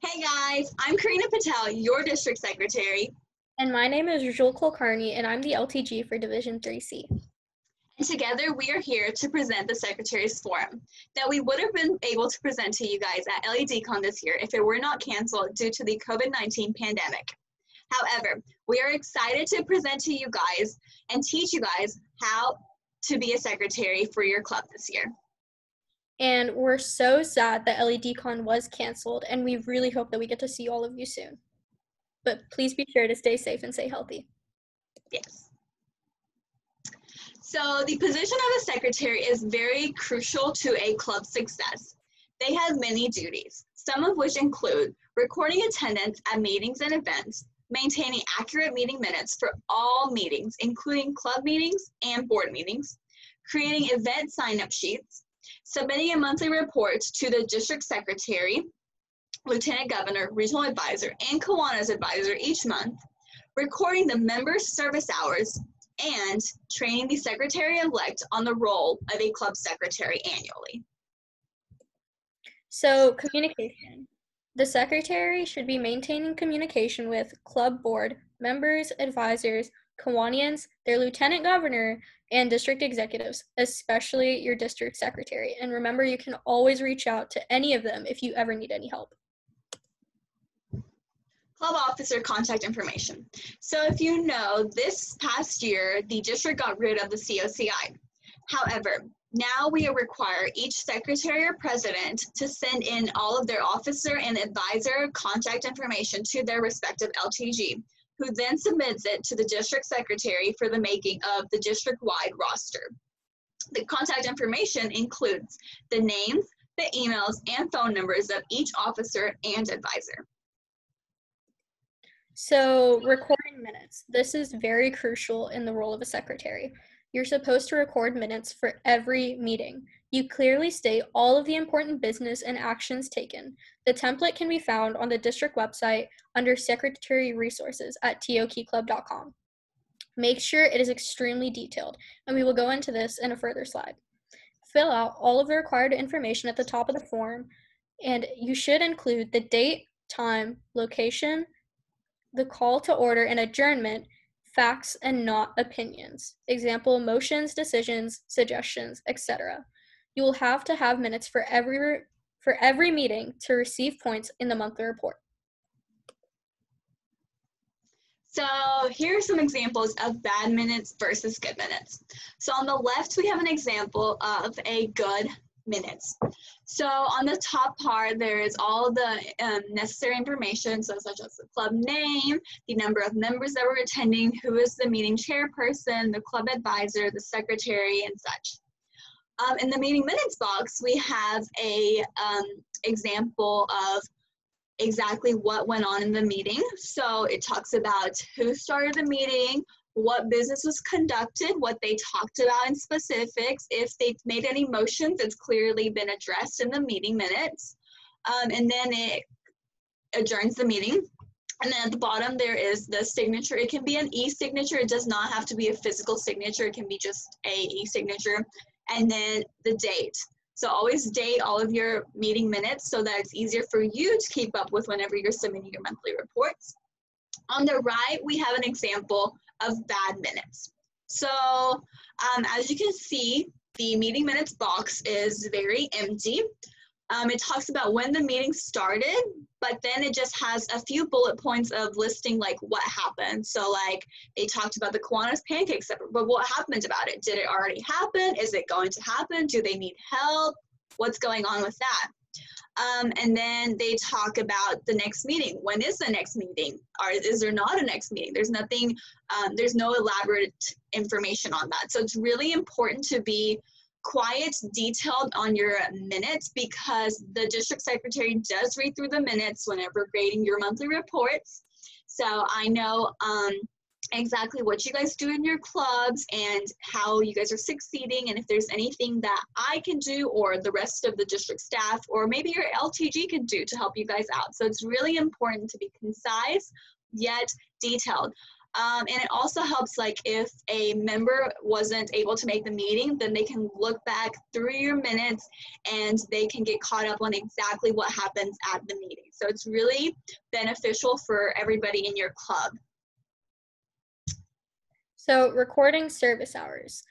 Hey guys, I'm Kareena Patel, your district secretary. And my name is Rujul Kulkarni, and I'm the LTG for Division 3C. And together we are here to present the Secretary's Forum that we would have been able to present to you guys at LEDCon this year if it were not canceled due to the COVID-19 pandemic. However, we are excited to present to you guys and teach you guys how to be a secretary for your club this year. And we're so sad that LEDCon was canceled, and we really hope that we get to see all of you soon. But please be sure to stay safe and stay healthy. Yes. So the position of a secretary is very crucial to a club's success. They have many duties, some of which include recording attendance at meetings and events, maintaining accurate meeting minutes for all meetings, including club meetings and board meetings, creating event sign-up sheets, submitting a monthly report to the district secretary, lieutenant governor, regional advisor, and Kiwanis advisor each month, recording the members' service hours, and training the secretary-elect on the role of a club secretary annually. So, communication. The secretary should be maintaining communication with club board, members, advisors, Kiwanians, their lieutenant governor, and district executives, especially your district secretary. And remember, you can always reach out to any of them if you ever need any help. Club officer contact information. So if you know, this past year, the district got rid of the COCI. However, now we require each secretary or president to send in all of their officer and advisor contact information to their respective LTG, who then submits it to the district secretary for the making of the district-wide roster. The contact information includes the names, the emails, and phone numbers of each officer and advisor. So, recording minutes. This is very crucial in the role of a secretary. You're supposed to record minutes for every meeting. You clearly state all of the important business and actions taken. The template can be found on the district website under Secretary Resources at tokeyclub.com. Make sure it is extremely detailed, and we will go into this in a further slide. Fill out all of the required information at the top of the form, and you should include the date, time, location, the call to order and adjournment, facts and not opinions. Example, motions, decisions, suggestions, etc. You will have to have minutes for every meeting to receive points in the monthly report. So here are some examples of bad minutes versus good minutes. So on the left, we have an example of a good minutes. So on the top part, there is all the necessary information, so such as the club name, the number of members that were attending, who is the meeting chairperson, the club advisor, the secretary, and such. In the meeting minutes box, we have a example of exactly what went on in the meeting. So it talks about who started the meeting, what business was conducted, what they talked about in specifics. If they made any motions, it's clearly been addressed in the meeting minutes. And then it adjourns the meeting. And then at the bottom, there is the signature. It can be an e-signature. It does not have to be a physical signature. It can be just a e-signature. And then the date. So always date all of your meeting minutes so that it's easier for you to keep up with whenever you're submitting your monthly reports. On the right, we have an example of bad minutes. So as you can see, the meeting minutes box is very empty. It talks about when the meeting started, but then it just has a few bullet points of listing like what happened. So like they talked about the Kiwanis pancakes, but what happened about it? Did it already happen? Is it going to happen? Do they need help? What's going on with that? And then they talk about the next meeting. When is the next meeting? Or is there not a next meeting? There's nothing, there's no elaborate information on that. So it's really important to be quiet, detailed on your minutes because the district secretary does read through the minutes whenever grading your monthly reports. So I know exactly what you guys do in your clubs and how you guys are succeeding, and if there's anything that I can do or the rest of the district staff or maybe your LTG can do to help you guys out. So it's really important to be concise yet detailed. And it also helps, like, if a member wasn't able to make the meeting, then they can look back through your minutes and they can get caught up on exactly what happens at the meeting. So it's really beneficial for everybody in your club. So recording service hours.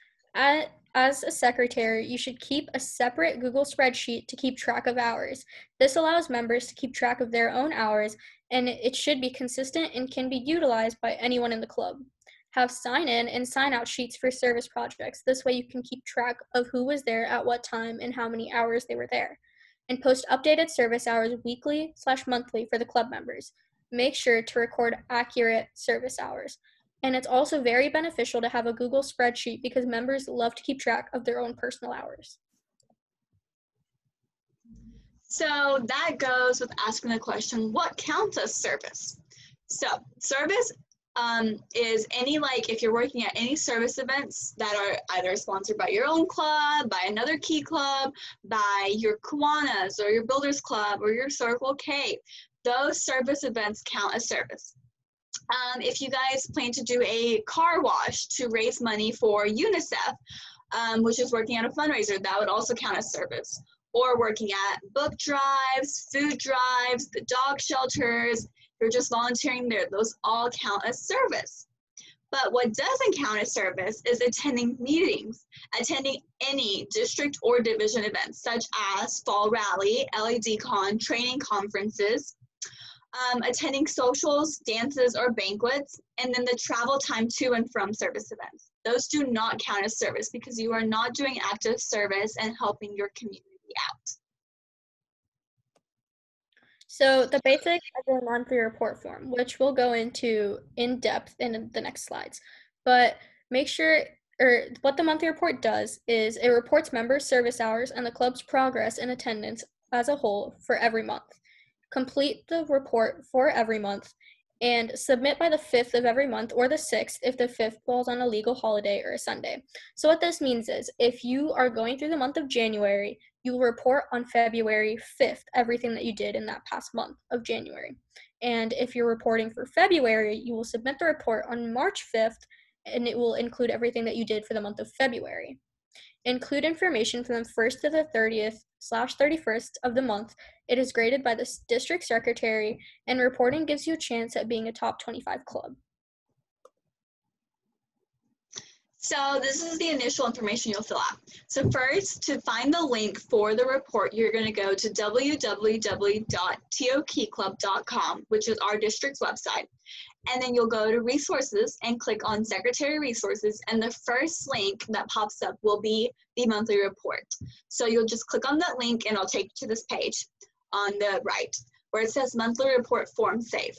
As a secretary, you should keep a separate Google spreadsheet to keep track of hours. This allows members to keep track of their own hours, and it should be consistent and can be utilized by anyone in the club. Have sign-in and sign-out sheets for service projects. This way you can keep track of who was there at what time and how many hours they were there. And post updated service hours weekly/monthly for the club members. Make sure to record accurate service hours. And it's also very beneficial to have a Google spreadsheet because members love to keep track of their own personal hours. So that goes with asking the question, what counts as service? So service is any, like, if you're working at any service events that are either sponsored by your own club, by another key club, by your Kiwanis or your Builders Club or your Circle K, those service events count as service. If you guys plan to do a car wash to raise money for UNICEF, which is working on a fundraiser, that would also count as service. Or working at book drives, food drives, the dog shelters, you're just volunteering there, those all count as service. But what doesn't count as service is attending meetings, attending any district or division events, such as Fall Rally, LEDCon, training conferences, attending socials, dances, or banquets, and then the travel time to and from service events. Those do not count as service because you are not doing active service and helping your community out. So the basics of the monthly report form, which we'll go into in depth in the next slides, but make sure, what the monthly report does is it reports members' service hours and the club's progress in attendance as a whole for every month. Complete the report for every month and submit by the 5th of every month or the 6th if the 5th falls on a legal holiday or a Sunday. So what this means is if you are going through the month of January, you will report on February 5th everything that you did in that past month of January. And if you're reporting for February, you will submit the report on March 5th and it will include everything that you did for the month of February. Include information from the 1st to the 30th/31st of the month. It is graded by the district secretary, and reporting gives you a chance at being a top 25 club. So this is the initial information you'll fill out. So first, to find the link for the report, you're going to go to www.tokeyclub.com, which is our district's website. And then you'll go to resources and click on Secretary Resources, and the first link that pops up will be the monthly report. So you'll just click on that link and it'll take you to this page on the right where it says monthly report form save.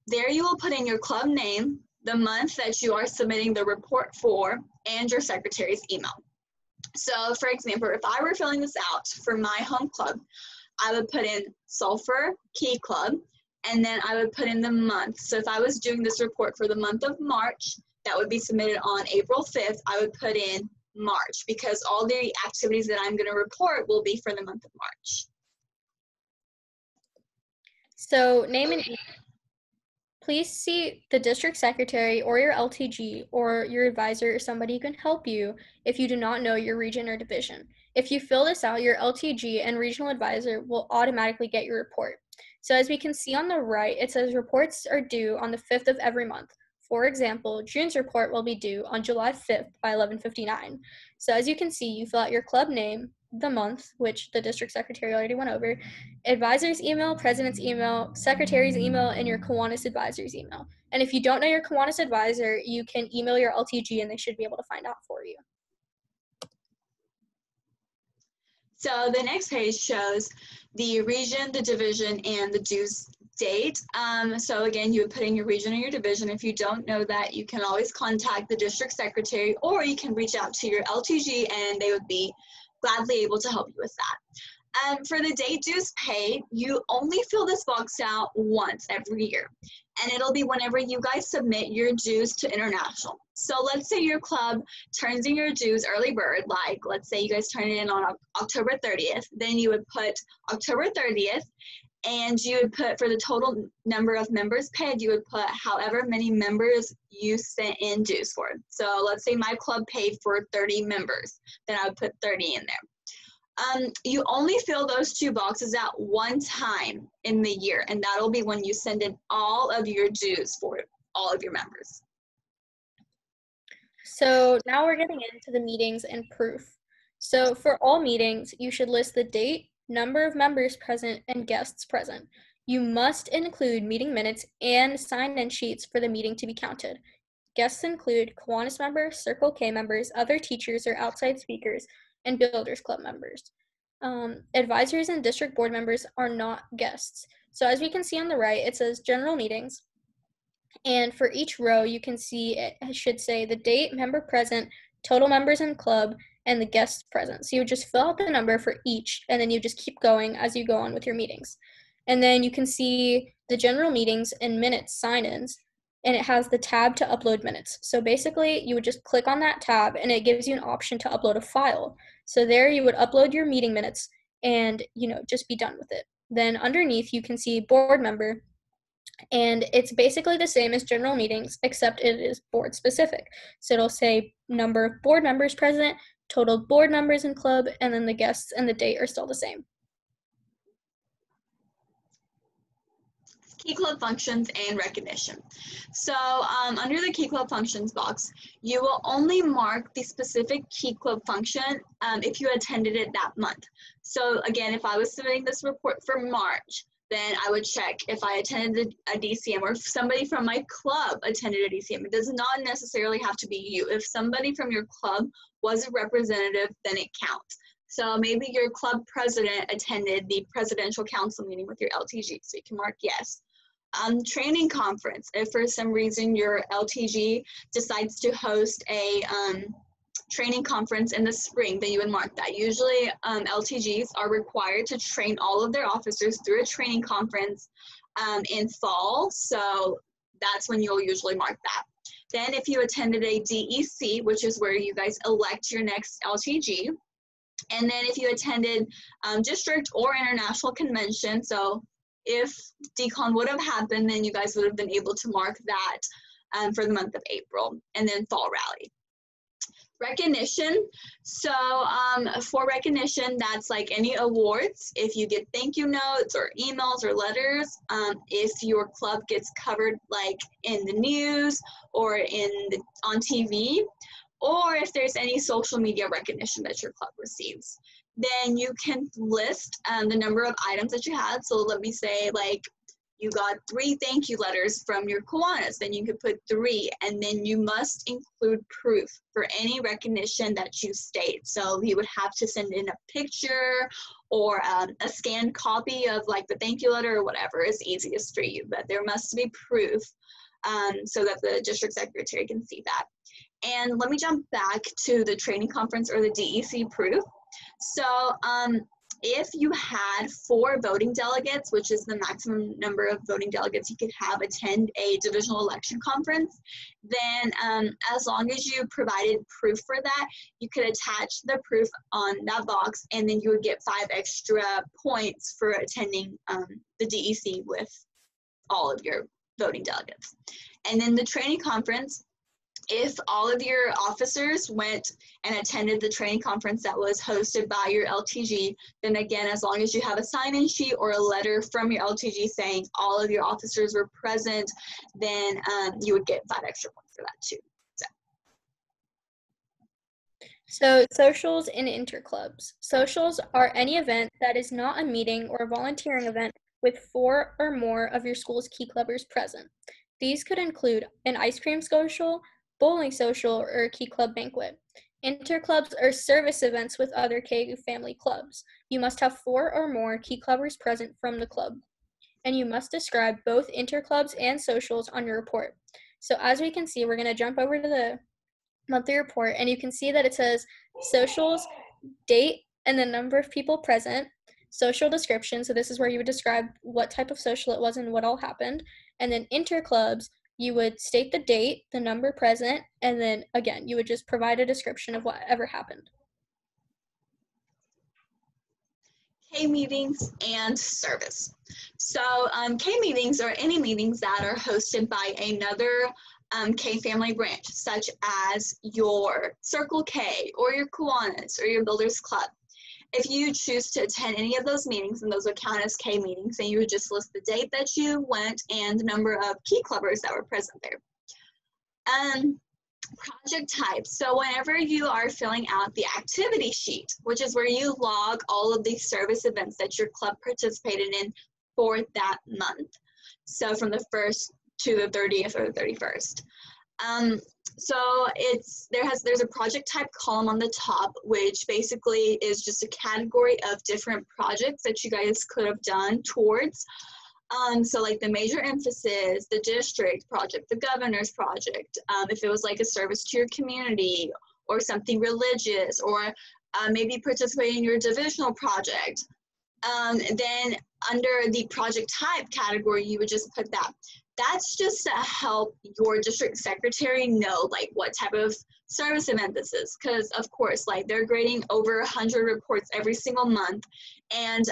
There you will put in your club name, the month that you are submitting the report for, and your secretary's email. So for example, if I were filling this out for my home club, I would put in Sulphur Key Club, and then I would put in the month. So if I was doing this report for the month of March, that would be submitted on April 5th, I would put in March because all the activities that I'm going to report will be for the month of March. So name and email. Please see the district secretary or your LTG or your advisor or somebody who can help you if you do not know your region or division. If you fill this out, your LTG and regional advisor will automatically get your report. So as we can see on the right, it says reports are due on the 5th of every month. For example, June's report will be due on July 5th by 11:59. So as you can see, you fill out your club name, the month, which the district secretary already went over, advisor's email, president's email, secretary's email, and your Kiwanis advisor's email. And if you don't know your Kiwanis advisor, you can email your LTG and they should be able to find out for you. So the next page shows the region, the division, and the dues date. So again, you would put in your region or your division. If you don't know that, you can always contact the district secretary, or you can reach out to your LTG and they would be gladly able to help you with that. For the date dues paid, you only fill this box out once every year, and it'll be whenever you guys submit your dues to international. So let's say your club turns in your dues early bird, like let's say you guys turn it in on October 30th, then you would put October 30th, And you would put, for the total number of members paid, you would put however many members you sent in dues for. So let's say my club paid for 30 members, then I would put 30 in there. You only fill those 2 boxes at one time in the year, and that'll be when you send in all of your dues for all of your members. So now we're getting into the meetings and proof. So for all meetings, you should list the date, number of members present, and guests present. You must include meeting minutes and sign-in sheets for the meeting to be counted. Guests include Kiwanis members, Circle K members, other teachers or outside speakers, and Builders Club members. Advisors and district board members are not guests. So as we can see on the right, it says general meetings. And for each row, you can see it should say the date, member present, total members in club, and the guests present. So you would just fill out the number for each, and then you just keep going as you go on with your meetings. And then you can see the general meetings and minutes sign-ins, and it has the tab to upload minutes. So basically, you would just click on that tab, and it gives you an option to upload a file. So there you would upload your meeting minutes and, just be done with it. Then underneath, you can see board member, and it's basically the same as general meetings, except it is board specific. So it'll say number of board members present, total board members in club, and then the guests and the date are still the same. Key club functions and recognition. So under the key club functions box, you will only mark the specific key club function if you attended it that month. So again, if I was submitting this report for March, then I would check if I attended a DCM or if somebody from my club attended a DCM. It does not necessarily have to be you. If somebody from your club was a representative, then it counts. So maybe your club president attended the presidential council meeting with your LTG, so you can mark yes. Training conference, if for some reason your LTG decides to host a training conference in the spring, then you would mark that. Usually LTGs are required to train all of their officers through a training conference in fall, so that's when you'll usually mark that. Then if you attended a DEC, which is where you guys elect your next LTG, and then if you attended district or international convention, so if DCON would have happened, then you guys would have been able to mark that for the month of April, and then fall rally. Recognition, so for recognition, that's like any awards. If you get thank you notes or emails or letters, if your club gets covered like in the news or on TV, or if there's any social media recognition that your club receives, then you can list the number of items that you had. So let me say like you got 3 thank you letters from your Kiwanis, then you could put 3, and then you must include proof for any recognition that you state. So you would have to send in a picture or a scanned copy of like the thank you letter or whatever is easiest for you, but there must be proof so that the district secretary can see that. And let me jump back to the training conference or the DEC proof. So if you had 4 voting delegates, which is the maximum number of voting delegates you could have attend a divisional election conference, then as long as you provided proof for that, you could attach the proof on that box, and then you would get 5 extra points for attending the DEC with all of your voting delegates. And then the training conference, if all of your officers went and attended the training conference that was hosted by your LTG, then again, as long as you have a sign-in sheet or a letter from your LTG saying all of your officers were present, then you would get 5 extra points for that too. So socials and interclubs. Socials are any event that is not a meeting or a volunteering event with 4 or more of your school's key clubbers present. These could include an ice cream social, bowling social, or a key club banquet. Interclubs are service events with other KU family clubs. You must have 4 or more key clubbers present from the club. And you must describe both interclubs and socials on your report. So as we can see, we're going to jump over to the monthly report, and you can see that it says socials, date, and the number of people present, social description, so this is where you would describe what type of social it was and what all happened, and then interclubs, you would state the date, the number present, and then again, you would just provide a description of whatever happened. K meetings and service. So K meetings are any meetings that are hosted by another K family branch, such as your Circle K or your Kiwanis or your Builders Club. If you choose to attend any of those meetings, and those would count as K meetings, then you would just list the date that you went and the number of Key Clubbers that were present there. Project type. So whenever you are filling out the activity sheet, which is where you log all of the service events that your club participated in for that month. So from the 1st to the 30th or the 31st. So there's a project type column on the top, which basically is just a category of different projects that you guys could have done towards. So like the major emphasis, the district project, the governor's project, if it was like a service to your community or something religious, or maybe participating in your divisional project. Then under the project type category, you would just put that. That's just to help your district secretary know like what type of service event this is, because of course like they're grading over 100 reports every single month, and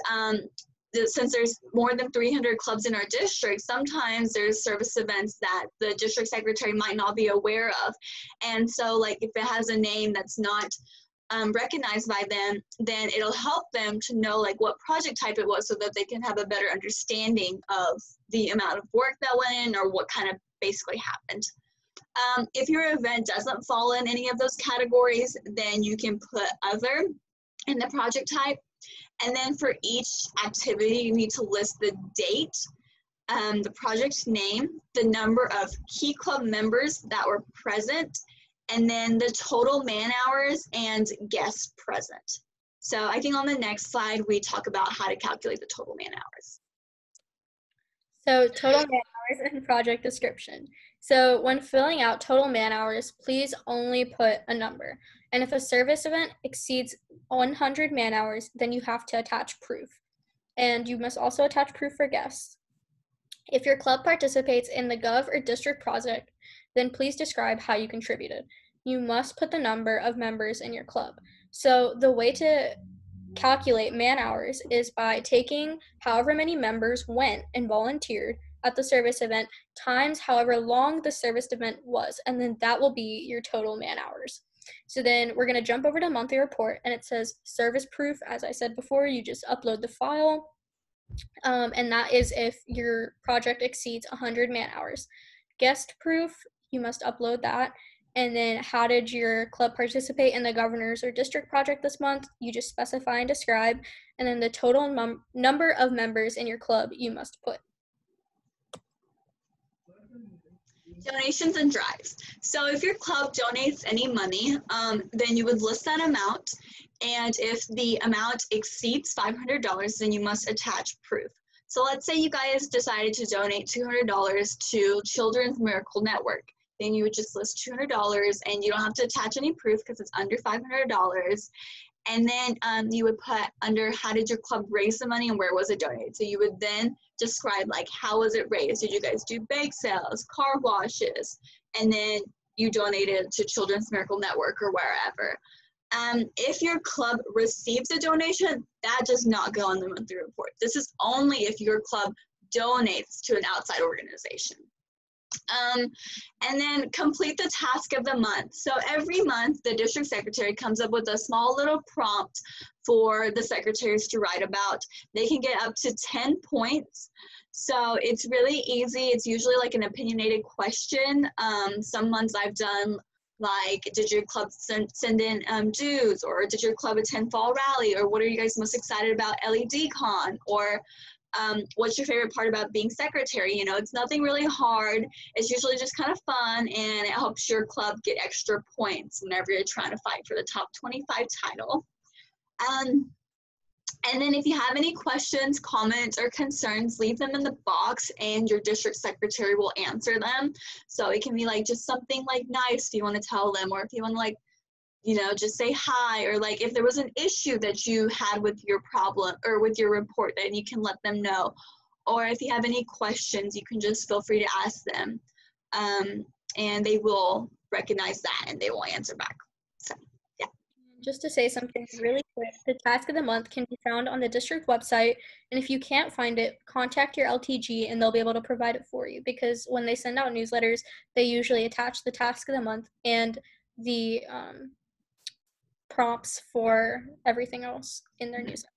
since there's more than 300 clubs in our district, sometimes there's service events that the district secretary might not be aware of. And so like if it has a name that's not recognized by them, then it'll help them to know like what project type it was, so that they can have a better understanding of the amount of work that went in or what kind of basically happened. If your event doesn't fall in any of those categories, then you can put other in the project type. And then for each activity, you need to list the date, the project name, the number of Key Club members that were present, and then the total man hours and guests present. So I think on the next slide, we talk about how to calculate the total man hours. So total man hours and project description. So when filling out total man hours, please only put a number. And if a service event exceeds 100 man hours, then you have to attach proof. And you must also attach proof for guests. If your club participates in the Gov or district project, then please describe how you contributed. You must put the number of members in your club. So the way to calculate man hours is by taking however many members went and volunteered at the service event times however long the service event was, and then that will be your total man hours. So then we're going to jump over to monthly report, and it says service proof. As I said before, you just upload the file, and that is if your project exceeds 100 man hours. Guest proof, you must upload that. And then how did your club participate in the governor's or district project this month? You just specify and describe. And then the total number of members in your club you must put. Donations and drives. So if your club donates any money, then you would list that amount. And if the amount exceeds $500, then you must attach proof. So let's say you guys decided to donate $200 to Children's Miracle Network. Then you would just list $200, and you don't have to attach any proof because it's under $500. And then you would put under how did your club raise the money and where was it donated. So you would then describe like how was it raised. Did you guys do bake sales, car washes, and then you donated to Children's Miracle Network or wherever. If your club receives a donation, that does not go on the monthly report. This is only if your club donates to an outside organization. And then complete the task of the month. So every month, the district secretary comes up with a small little prompt for the secretaries to write about. They can get up to 10 points. So it's really easy. It's usually like an opinionated question. Some months I've done like, did your club send in dues, or did your club attend fall rally, or what are you guys most excited about LEDCon, or what's your favorite part about being secretary? You know, it's nothing really hard. It's usually just kind of fun, and it helps your club get extra points whenever you're trying to fight for the top 25 title. And then if you have any questions, comments, or concerns, leave them in the box and your district secretary will answer them. So it can be like just something like nice if you want to tell them, or if you want to like, you know, just say hi, or like if there was an issue that you had with your problem or with your report, then you can let them know. Or if you have any questions, you can just feel free to ask them, and they will recognize that and they will answer back. So yeah. Just to say something really quick, the task of the month can be found on the district website, and if you can't find it, contact your LTG and they'll be able to provide it for you, because when they send out newsletters, they usually attach the task of the month and the prompts for everything else in their newsletter.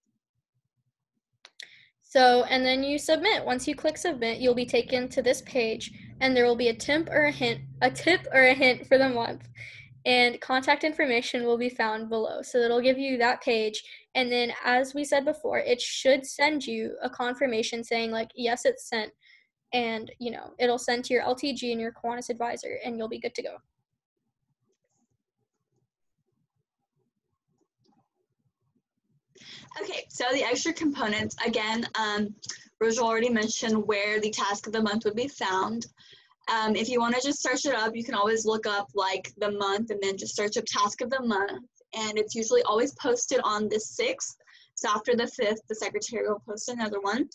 So, and then you submit. Once you click submit, you'll be taken to this page, and there will be a tip or a hint for the month. And contact information will be found below. So it'll give you that page. And then, as we said before, it should send you a confirmation saying, like, yes, it's sent. And, you know, it'll send to your LTG and your Kiwanis advisor, and you'll be good to go. Okay, so the extra components, again, Rujul already mentioned where the task of the month would be found. If you want to just search it up, you can always look up like the month and then just search up task of the month. And it's usually always posted on the 6th. So after the 5th, the secretary will post another one.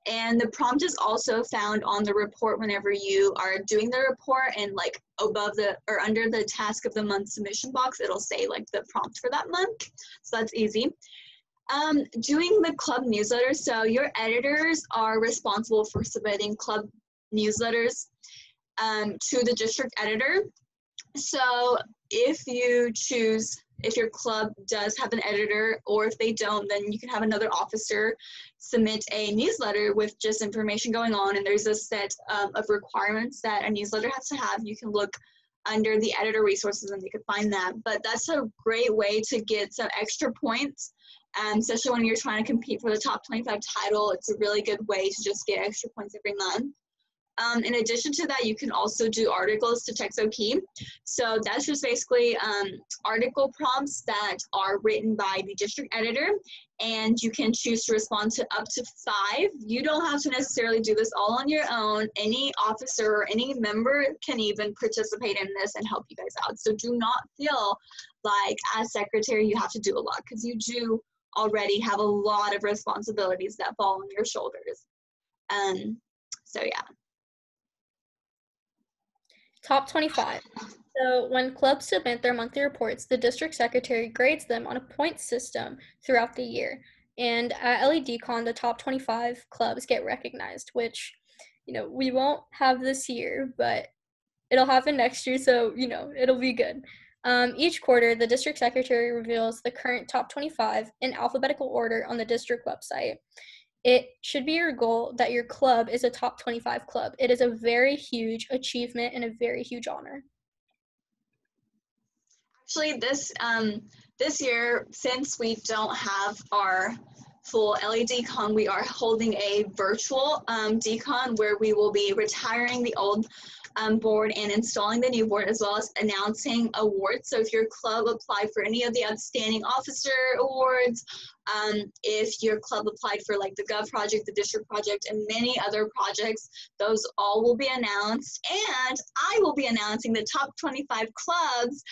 And the prompt is also found on the report whenever you are doing the report, and like above the or under the task of the month submission box, it'll say like the prompt for that month. So that's easy. Doing the club newsletter. So your editors are responsible for submitting club newsletters to the district editor. So if your club does have an editor, or if they don't, then you can have another officer submit a newsletter with just information going on, and there's a set of requirements that a newsletter has to have. You can look under the editor resources and you can find that. But that's a great way to get some extra points, especially when you're trying to compete for the top 25 title. It's a really good way to just get extra points every month. In addition to that, you can also do articles to TextOP. So that's just basically article prompts that are written by the district editor, and you can choose to respond to up to 5. You don't have to necessarily do this all on your own. Any officer or any member can even participate in this and help you guys out. So do not feel like as secretary you have to do a lot, because you do already have a lot of responsibilities that fall on your shoulders. So yeah. Top 25. So when clubs submit their monthly reports, the district secretary grades them on a point system throughout the year. And at LEDCon, the top 25 clubs get recognized, which, you know, we won't have this year, but it'll happen next year, so, you know, it'll be good. Each quarter, the district secretary reveals the current top 25 in alphabetical order on the district website. It should be your goal that your club is a top 25 club. It is a very huge achievement and a very huge honor. Actually, this year, since we don't have our full LEDCon, we are holding a virtual DCon where we will be retiring the old board and installing the new board, as well as announcing awards. So if your club applied for any of the outstanding officer awards, if your club applied for like the Gov project, the district project, and many other projects, those all will be announced. And I will be announcing the top 25 clubs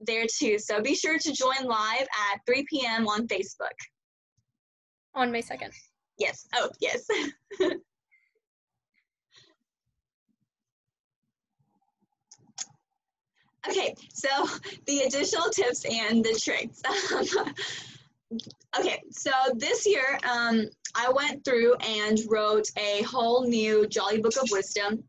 there too. So be sure to join live at 3 p.m. on Facebook. On May 2nd. Yes. Oh, yes. Okay, so the additional tips and the tricks. Okay, so this year I went through and wrote a whole new Jolly Book of Wisdom.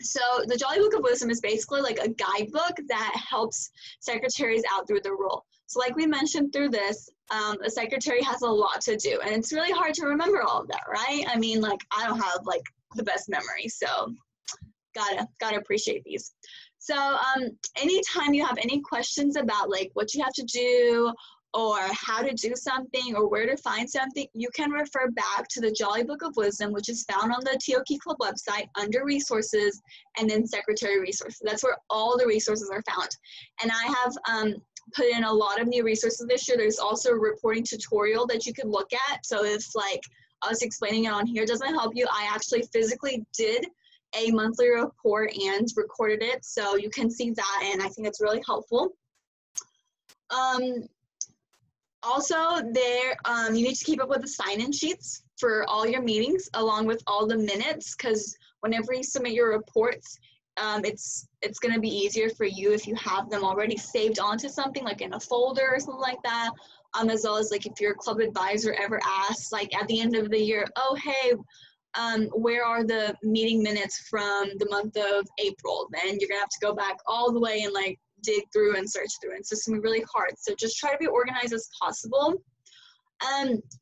So the Jolly Book of Wisdom is basically like a guidebook that helps secretaries out through the role. So like we mentioned through this, a secretary has a lot to do, and it's really hard to remember all of that, right? I mean, like, I don't have like the best memory, so gotta appreciate these. So anytime you have any questions about like what you have to do or how to do something or where to find something, you can refer back to the Jolly Book of Wisdom, which is found on the TOK Club website under resources and then secretary resources. That's where all the resources are found. And I have put in a lot of new resources this year. There's also a reporting tutorial that you could look at. So if like us explaining it on here doesn't help you, I actually physically did a monthly report and recorded it, so you can see that, and I think it's really helpful. Also, there you need to keep up with the sign-in sheets for all your meetings, along with all the minutes, because whenever you submit your reports, it's going to be easier for you if you have them already saved onto something like in a folder or something like that. As well as like if your club advisor ever asks like at the end of the year, oh hey, where are the meeting minutes from the month of April? Then you're gonna have to go back all the way and like dig through and search through. And it's just gonna be really hard. So just try to be organized as possible.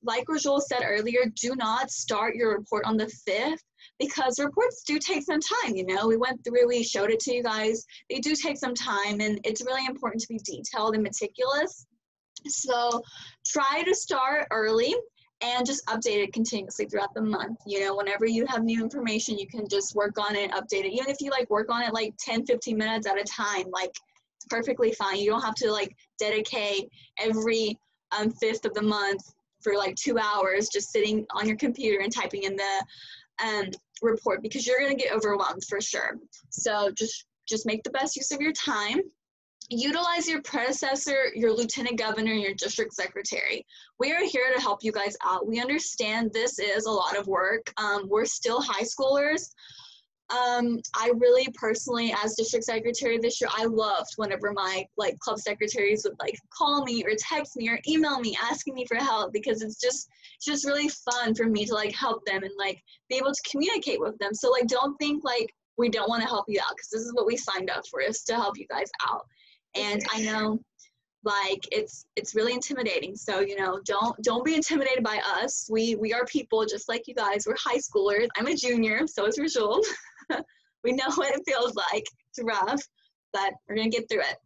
Like Rujul said earlier, do not start your report on the 5th because reports do take some time. You know, we went through, we showed it to you guys. They do take some time, and it's really important to be detailed and meticulous. So try to start early and just update it continuously throughout the month. You know, whenever you have new information, you can just work on it, update it. Even if you like work on it like 10, 15 minutes at a time, like it's perfectly fine. You don't have to like dedicate every 5th of the month for like 2 hours just sitting on your computer and typing in the report, because you're going to get overwhelmed for sure. So just make the best use of your time. Utilize your predecessor, your lieutenant governor, and your district secretary. We are here to help you guys out. We understand this is a lot of work. We're still high schoolers. I really personally, as district secretary this year, I loved whenever my like club secretaries would like call me or text me or email me asking me for help, because it's just really fun for me to like help them and like be able to communicate with them. So like don't think like we don't want to help you out, because this is what we signed up for, is to help you guys out. And I know like it's really intimidating. So, you know, don't be intimidated by us. We are people just like you guys. We're high schoolers. I'm a junior, so is Rujul. We know what it feels like. It's rough, but we're gonna get through it.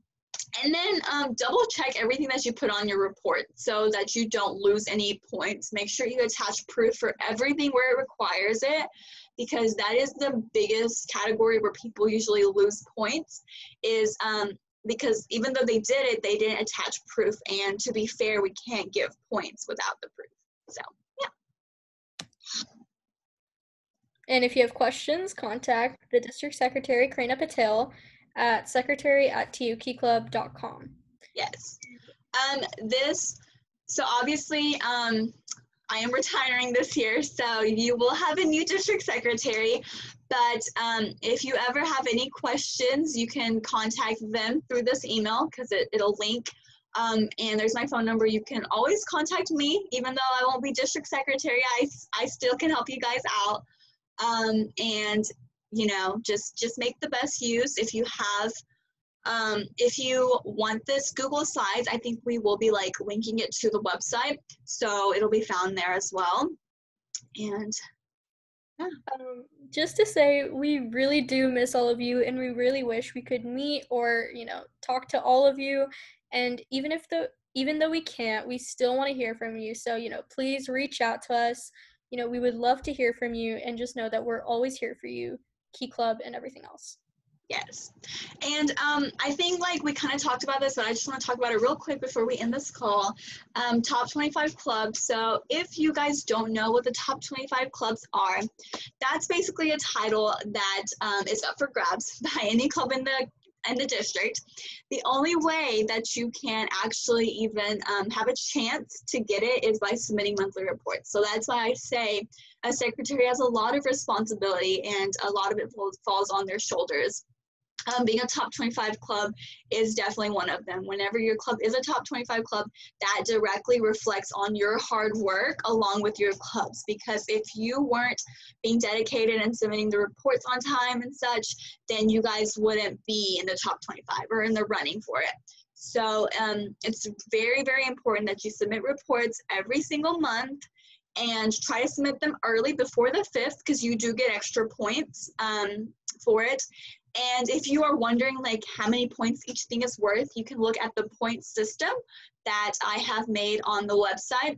And then double check everything that you put on your report so that you don't lose any points. Make sure you attach proof for everything where it requires it, because that is the biggest category where people usually lose points, is because even though they did it, they didn't attach proof. And to be fair, we can't give points without the proof. So, yeah. And if you have questions, contact the District Secretary, Kareena Patel, at secretary@tukclub.com. Yes. So obviously, I am retiring this year, so you will have a new district secretary. But if you ever have any questions, you can contact them through this email, because it'll link. And there's my phone number. You can always contact me, even though I won't be district secretary. I still can help you guys out. And you know, just make the best use. If you have, if you want this Google Slides, I think we will be like linking it to the website, so it'll be found there as well. And yeah. Just to say, we really do miss all of you, and we really wish we could meet or, you know, talk to all of you. And even though we can't, we still want to hear from you. So, you know, please reach out to us. You know, we would love to hear from you, and just know that we're always here for you, Key Club and everything else. Yes. And I think like we kind of talked about this, but I just want to talk about it real quick before we end this call. Top 25 clubs. So if you guys don't know what the top 25 clubs are, that's basically a title that is up for grabs by any club in the district. The only way that you can actually even have a chance to get it is by submitting monthly reports. So that's why I say a secretary has a lot of responsibility, and a lot of it falls on their shoulders. Being a top 25 club is definitely one of them. Whenever your club is a top 25 club, that directly reflects on your hard work along with your clubs, because if you weren't being dedicated and submitting the reports on time and such, then you guys wouldn't be in the top 25 or in the running for it. So it's very, very important that you submit reports every single month, and try to submit them early before the 5th, because you do get extra points for it. And if you are wondering like how many points each thing is worth, you can look at the point system that I have made on the website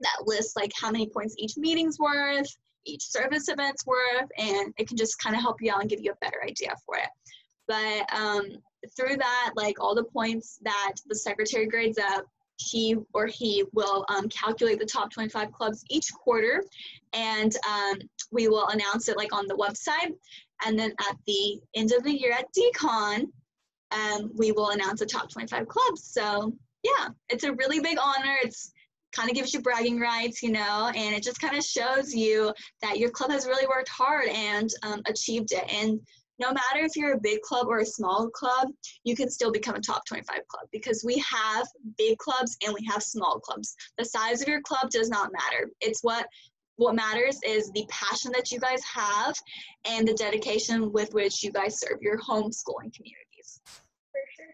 that lists like how many points each meeting's worth, each service event's worth, and it can just kind of help you out and give you a better idea for it. But through that, like all the points that the secretary grades up, she or he will calculate the top 25 clubs each quarter, and we will announce it like on the website. And then at the end of the year at DCON, we will announce the top 25 clubs. So yeah, it's a really big honor. It's kind of gives you bragging rights, you know, and it just kind of shows you that your club has really worked hard and achieved it. And no matter if you're a big club or a small club, you can still become a top 25 club because we have big clubs and we have small clubs. The size of your club does not matter. It's what matters is the passion that you guys have and the dedication with which you guys serve your homeschooling communities. For sure.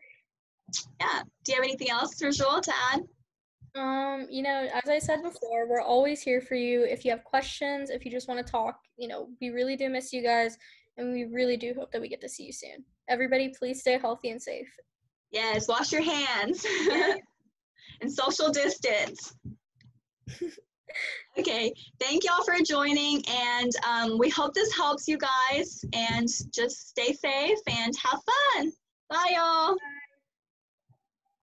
Yeah. Do you have anything else, Rujul, to add? As I said before, we're always here for you. If you have questions, if you just want to talk, we really do miss you guys, and we really do hope that we get to see you soon. Everybody, please stay healthy and safe. Yes, wash your hands and social distance. Okay, thank y'all for joining, and we hope this helps you guys, and just stay safe and have fun. Bye, y'all.